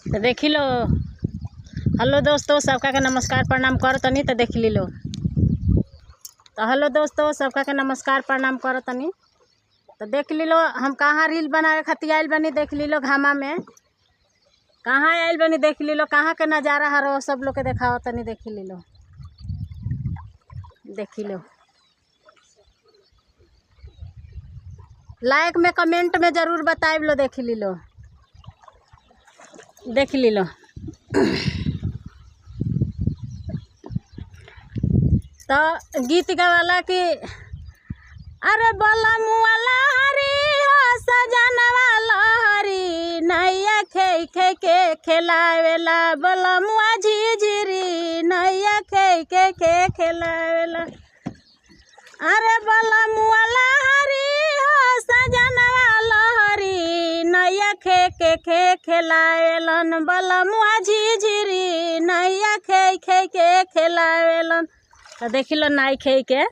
तो देखी लो। हेलो दोस्तों, सबका के नमस्कार प्रणाम कर तनी तो देख ली लो। तो हेलो दोस्तों, सबका के नमस्कार प्रणाम कर तनी तो देख ली लो। हम कहाँ रील बनावे खातिर आइल बनी, देख ली लो। घामा में कहाँ आइल बनी, देख ली लो। कहाँ के नज़ारा हरो सब लोग के देखाओ तनी, देख ली लो। देख लो, लाइक में कमेंट में ज़रूर बताइब लो। देख ली लो, देख ली लो। तो गीत गवाला कि अरे बोला मुआला हरी हो सजनवा लहरी, नैया खे खे के खेलावेला। बोला मुआ झिझिरी, नैया खे के खेलावेला। अरे बोला मुआला हरी हो सजनवा लहरी, नैया खे के खेलावेलन। बोला मुआ झिझिरी, नैया खे के खेलावेलन। तो देख लो नाई खे के